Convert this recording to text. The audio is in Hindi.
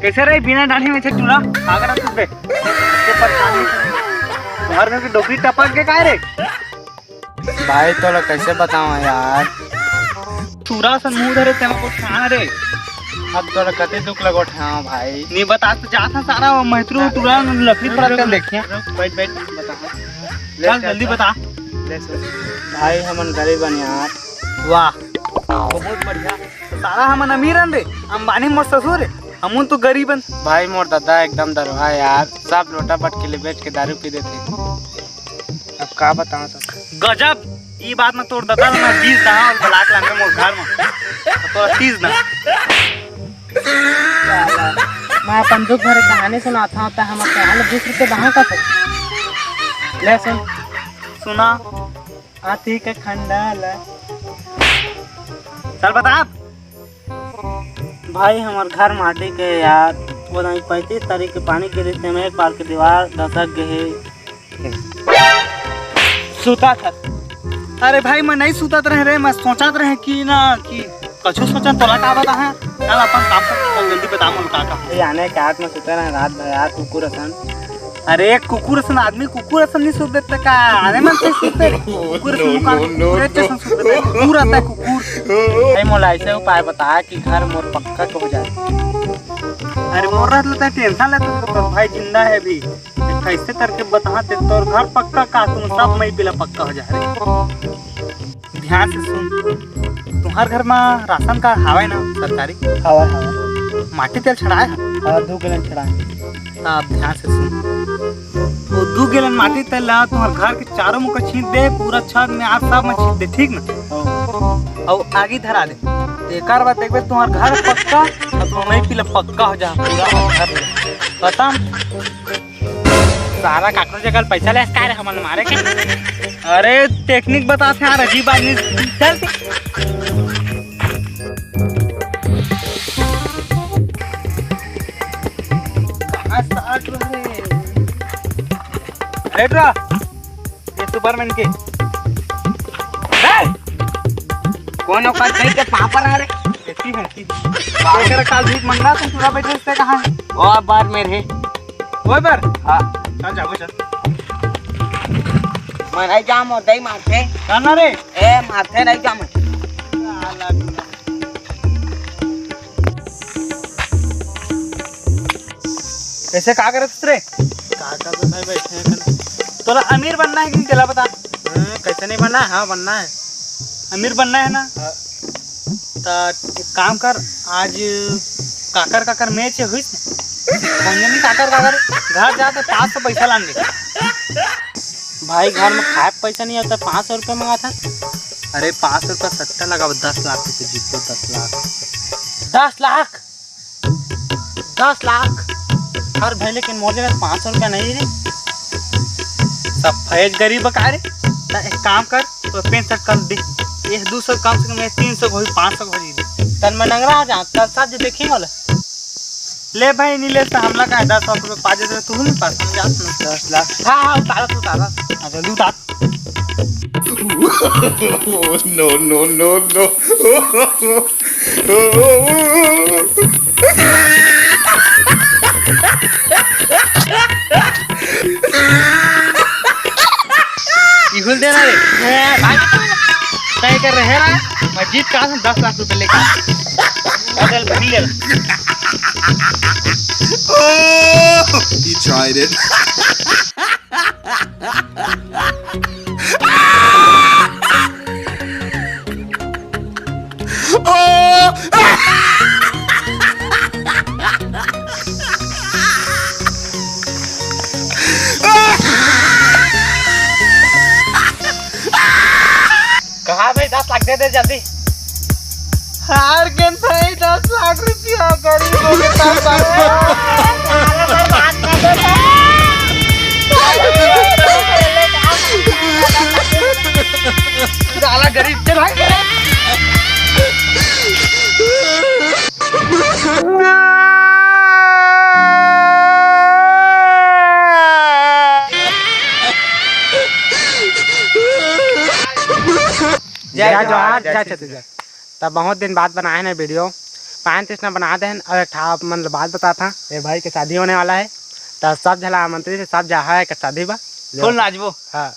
कैसे रही बिना डाली में चूड़ा आगरा तुझ पे तुम्हारे घर की डोकरी टपक के काय रे भाई तो कैसे बताऊं यार। चूड़ा सन मुंह धरे ते हमको खाना रे। अब तो कते दुख लगो हाँ भाई। नहीं बता तो जा था सारा महतरू टूरा लकड़ी पर कर देखिए। बैठ बैठ बता चल जल्दी बता। भाई हमन गरीब यार। वाह बहुत बढ़िया। सारा हमन अमीर रे अंबानी मोर ससुर हम तो गरीबन। भाई मोर दादा एकदम दरोहा यार, सब लोटा पट के लिए बेच के दारू पी देते। अब का बताऊं सब। गजब ये बात में तोड़ दादा ना 20 दहा और ब्लाक लांगे मोर घर में तो 30 ना। मैं अपन दुख भरे कहानी सुनाता हूँ तो हम अपने दूसरे के दहा का सकते। ले सुन सुना। हाथी का खंडाल चल बता। भाई हमार घर माटी के यार, वो 35 तारीख के पानी के रिश्ते में एक बार की दीवार धसक गए। सुता था। अरे भाई मैं नहीं सुतत रहे रे, मैं सोचत रहे कि ना कि कछु सोचन तोला का बता है। चल अपन काम कर जल्दी बता मन का का। ये आने के हाथ में सुते रहे रात भर यार कुकुर असन। अरे कुकुर असन आदमी कुकुर असन नहीं सुत देता का। अरे मन से सुते कुकुर असन का पूरे जैसा सुत देता कुकुर आता है कुकुर। भाई मोला ऐसे उपाय बता कि घर मोर पक्का हो जाए। अरे मोर रात लेता टेंशन लेता तो भाई जिंदा है भी कैसे करके बता दे तोर घर पक्का का तुम सब मई पिला पक्का हो जाए। ध्यान से सुन तुम्हार घर में राशन कार्ड हवा ना सरकारी हवा माटी तेल छड़ाए हवा 2 गैलन छड़ाए। अब ध्यान से सुन वो 2 गैलन माटी तेल ला तुम्हार घर के चारों मुख छींट दे पूरा छत में आप सब में छींट दे ठीक ना। और आगे धरा दे एक बार देखबे तुम्हार घर पक्का और तुम नहीं पिला पक्का हो जा पूरा घर खत्म। सारा काकरो जगह पैसा ले का रे हमन मारे के। अरे टेक्निक बताते यार अजीब आदमी। चल ये सुपरमैन के कौन औकात कहीं के पापर है रे। ऐसी है ऐसी तेरा काल भीख मंगना तुम पूरा बैठे से कहां है। और बार मेरे ओए बर हां चल जाओ चल। मैं नहीं जाम और दई माथे करना रे ए माथे नहीं जाम। ऐसे का करत रे काका तो भाई बैठे हैं। तोला अमीर बनना है कि नहीं तेला बता। कैसे नहीं बनना है। हाँ बनना है अमीर बनना है ना। तो एक काम कर आज काकर काकर मैच हुई नहीं काकर काकर घर जाते 500 पैसा लान दे। भाई घर में खाए पैसा नहीं होता 500 रुपये मंगा था। अरे 500 रुपया सट्टा लगा 10 लाख रुपये जीतो 10 लाख 10 लाख और भाई लेकिन मोर जगह 500 रुपया नहीं रे। सब फैज गरीब का रे। एक काम कर तो 65 कर दे ये 200 कम से कम 300 हो 500 हो जी दे। तन में नंगरा हो जा तब साथ देखी वाला ले भाई नहीं ले तो हमला का 10 रुपये पा दे तू नहीं पास में जात ना 10 लाख। हाँ हाँ उतारा जल्दी उतार। no no no no इहुल देना रे तय कर रहे ना मैं जीत का 10 लाख रुपए लेकर बदल बही ले। he tried it कहा भाई 10 लाख दे जल्दी। हार गए भाई 10 लाख रुपया गरीबों के साला गरीब के भाई जा तब बहुत दिन बाद बनाए ना वीडियो। पान तृष्णा बना दे और एक ठा मतलब बात बता था ये भाई के शादी होने वाला है तो सब झला आमंत्रित है, सब जा है के शादी बा फुल नाचबो। हाँ